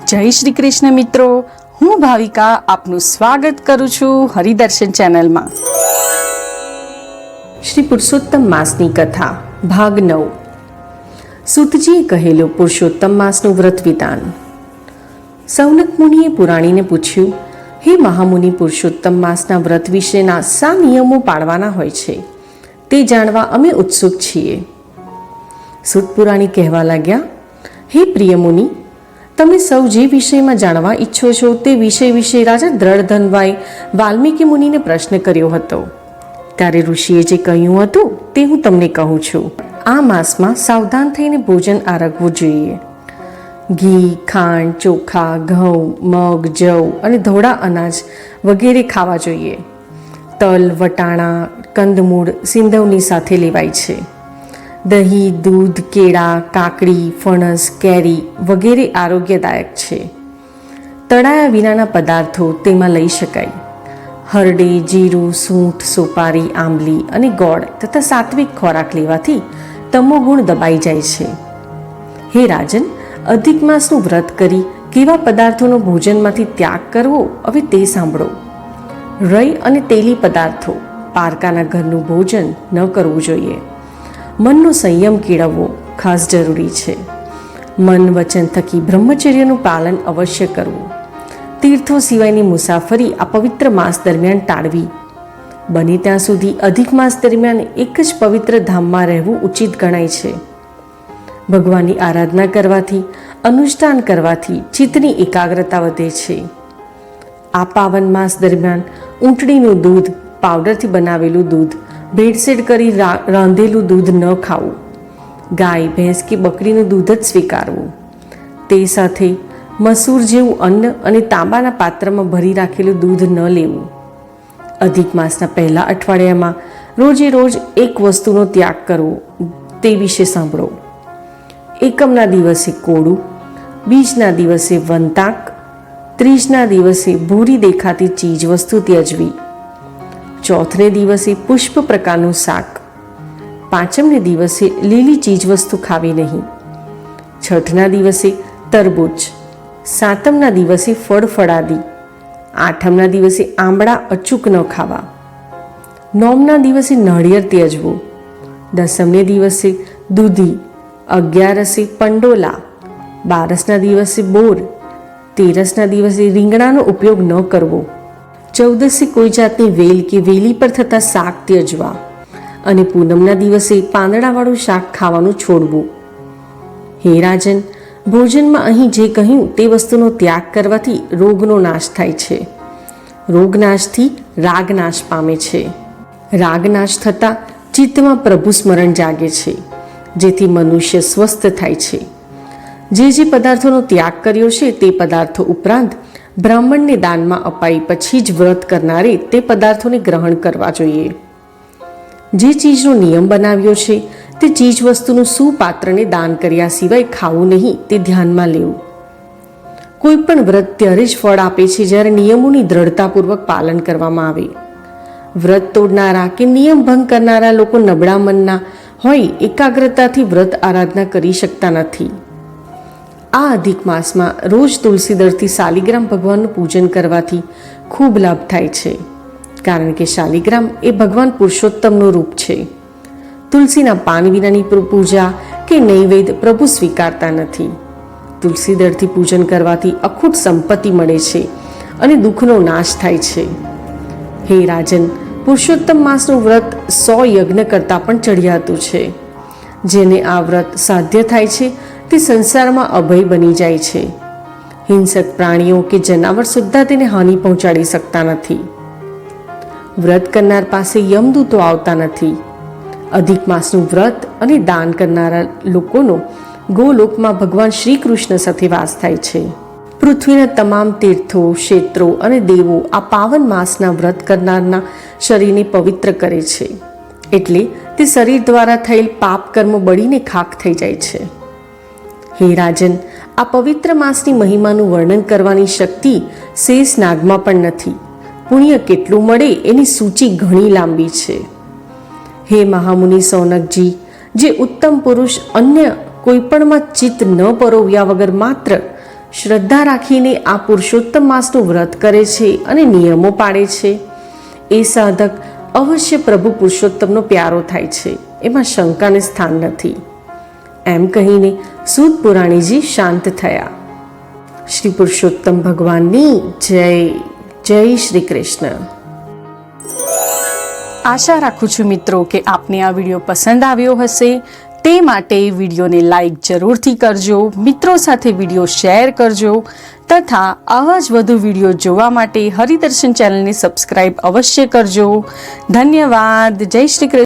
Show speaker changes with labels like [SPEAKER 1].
[SPEAKER 1] જય શ્રી કૃષ્ણ મિત્રો, હું ભાવિકા આપનું સ્વાગત કરું છું હરિદર્શન ચેનલમાં. શ્રી પુરુષોત્તમ માસની કથા ભાગ 9. સુતજીએ કહેલું પુરુષોત્તમ માસનું વ્રત વિધાન. સૌનક મુનિએ પુરાણીને પૂછ્યું, હે મહામુનિ, પુરુષોત્તમ માસના વ્રત વિશેના શા નિયમો પાળવાના હોય છે તે જાણવા અમે ઉત્સુક છીએ. સુત પુરાણી કહેવા લાગ્યા, હે પ્રિય મુનિ, તમે સૌ જે વિષયમાં જાણવા ઈચ્છો છો તે વિષય વિશે રાજા દ્રઢધનવાએ વાલ્મીકી મુનિને પ્રશ્ન કર્યો હતો. ત્યારે ઋષિએ જે કહ્યું હતું તે હું તમને કહું છું. આ માસમાં સાવધાન થઈને ભોજન આરગવું જોઈએ. ઘી, ખાંડ, ચોખા, ઘઉં, મગ, જવ અને ધોળા અનાજ વગેરે ખાવા જોઈએ. તલ, વટાણા, કંદમૂળ સિંધવની સાથે લેવાય છે. દહીં, દૂધ, કેળા, કાકડી, ફણસ, કેરી વગેરે આરોગ્યદાયક છે. તળાયા વિનાના પદાર્થો તેમાં લઈ શકાય. હરડે, જીરું, સૂંઠ, સોપારી, આંબલી અને ગોળ તથા સાત્વિક ખોરાક લેવાથી તમોગુણ દબાઈ જાય છે. હે રાજન, અધિક માસનું વ્રત કરી કેવા પદાર્થોનો ભોજનમાંથી ત્યાગ કરવો હવે તે સાંભળો. રઈ અને તેલી પદાર્થો, પારકાના ઘરનું ભોજન ન કરવું જોઈએ. મનનો સંયમ કેળવવો ખાસ જરૂરી છે. મન વચન થકી બ્રહ્મચર્યનું પાલન અવશ્ય કરવું. તીર્થો સિવાયની મુસાફરી આ પવિત્ર માસ દરમિયાન ટાળવી. બને ત્યાં સુધી અધિક માસ દરમિયાન એક જ પવિત્ર ધામમાં રહેવું ઉચિત ગણાય છે. ભગવાનની આરાધના કરવાથી, અનુષ્ઠાન કરવાથી ચિત્તની એકાગ્રતા વધે છે. આ પાવન માસ દરમિયાન ઊંટડીનું દૂધ, પાવડરથી બનાવેલું દૂધ, ભેળસેળ કરી રાંધેલું દૂધ ન ખાવું. ગાય, ભેંસ કે બકરીનું દૂધ જ સ્વીકારવું. તે સાથે મસૂર જેવું અન્ન અને તાંબાના પાત્રમાં ભરી રાખેલું દૂધ ન લેવું. અધિક માસના પહેલા અઠવાડિયામાં રોજે રોજ એક વસ્તુનો ત્યાગ કરવો તે વિશે સાંભળો. એકમના દિવસે કોળું, બીજના દિવસે વંતાક, ત્રીજના દિવસે ભૂરી દેખાતી ચીજ વસ્તુ ત્યજવી, ચોથને દિવસે પુષ્પ પ્રકારનું શાક, પાંચમને દિવસે લીલી ચીજવસ્તુ ખાવી નહીં, છઠના દિવસે તરબૂચ, સાતમના દિવસે ફળફળાદી, આઠમના દિવસે આંબળા અચૂક ન ખાવા, નોમના દિવસે નાળિયેર ત્યજવું, દસમને દિવસે દૂધી, અગિયારસે પંડોલા, બારસના દિવસે બોર, તેરસના દિવસે રીંગણાનો ઉપયોગ ન કરવો, ચૌદસે કોઈ જાતની વેલ કે વેલી પર થતા શાક ત્યજવા અને પૂનમના દિવસે પાંદડાવાળું શાક ખાવાનું છોડવું. હે રાજન, ભોજનમાં અહીં જે કહ્યું તે વસ્તુનો ત્યાગ કરવાથી રોગનો નાશ થાય છે. રોગ નાશથી રાગ નાશ પામે છે. રાગ નાશ થતાં ચિત્તમાં પ્રભુ સ્મરણ જાગે છે, જેથી મનુષ્ય સ્વસ્થ થાય છે. જે પદાર્થોનો ત્યાગ કર્યો છે તે પદાર્થો ઉપરાંત બ્રાહ્મણને દાનમાં અપાઈ પછી જ વ્રત કરનારે તે પદાર્થોને ગ્રહણ કરવા જોઈએ. જે ચીજનો નિયમ બનાવ્યો છે તે ચીજ વસ્તુનું સુપાત્રને દાન કર્યા સિવાય ખાવું નહીં તે ધ્યાનમાં લેવું. કોઈ પણ વ્રત ત્યારે જ ફળ આપે છે જ્યારે નિયમોની દ્રઢતાપૂર્વક પાલન કરવામાં આવે. વ્રત તોડનારા કે નિયમ ભંગ કરનારા લોકો નબળા મનના હોય એકાગ્રતાથી વ્રત આરાધના કરી શકતા નથી. આ અધિક માસમાં રોજ તુલસી દળથી શાલિગ્રામ ભગવાનનું પૂજન કરવાથી ખૂબ લાભ થાય છે, કારણ કે શાલિગ્રામ એ ભગવાન પુરુષોત્તમનું રૂપ છે. તુલસીના પાન વિનાની પૂજા કે નૈવેદ્ય પ્રભુ સ્વીકારતા નથી. તુલસી દળથી પૂજન કરવાથી અખૂટ સંપત્તિ મળે છે અને દુઃખનો નાશ થાય છે. હે રાજન, પુરુષોત્તમ માસનું વ્રત 100 યજ્ઞ કરતાં પણ ચઢિયાતું છે. જેને આ વ્રત સાધ્ય થાય છે તે સંસારમાં અભય બની જાય છે. હિંસક પ્રાણીઓ કે જનાવર સુદ્ધા તેને હાનિ પહોંચાડી શકતા નથી. વ્રત કરનાર પાસે યમદૂતો આવતા નથી. અધિક માસનું વ્રત અને દાન કરનારા લોકોનો ગોલોકમાં ભગવાન શ્રી કૃષ્ણ સાથે વાસ થાય છે. પૃથ્વીના તમામ તીર્થો, ક્ષેત્રો અને દેવો આ પાવન માસના વ્રત કરનારના શરીરને પવિત્ર કરે છે. એટલે તે શરીર દ્વારા થયેલ પાપ કર્મ બળીને ખાખ થઈ જાય છે. હે રાજન, આ પવિત્ર માસની મહિમાનું વર્ણન કરવાની શક્તિ શેષ નાગમાં પણ નથી. પુણ્ય કેટલું મળે એની સૂચિ ઘણી લાંબી છે. હે મહામુનિ સૌનકજી, જે ઉત્તમ પુરુષ અન્ય કોઈપણમાં ચિત્ત ન પરોવ્યા વગર માત્ર શ્રદ્ધા રાખીને આ પુરુષોત્તમ માસનું વ્રત કરે છે અને નિયમો પાળે છે, એ સાધક અવશ્ય પ્રભુ પુરુષોત્તમનો પ્યારો થાય છે, એમાં શંકાને સ્થાન નથી. એમ કહીને સૂત પુરાણીજી શાંત થયા. શ્રી પુરુષોત્તમ ભગવાનની જય. જય શ્રી કૃષ્ણ.
[SPEAKER 2] આશા રાખું છું મિત્રો કે આપને આ વિડીયો પસંદ આવ્યો હશે. તે માટે વિડીયોને લાઈક જરૂરથી કરજો, મિત્રો સાથે વિડીયો શેર કરજો તથા આવા જ વધુ વિડીયો જોવા માટે હરિદર્શન ચેનલને સબસ્ક્રાઈબ અવશ્ય કરજો. ધન્યવાદ. જય શ્રી કૃષ્ણ.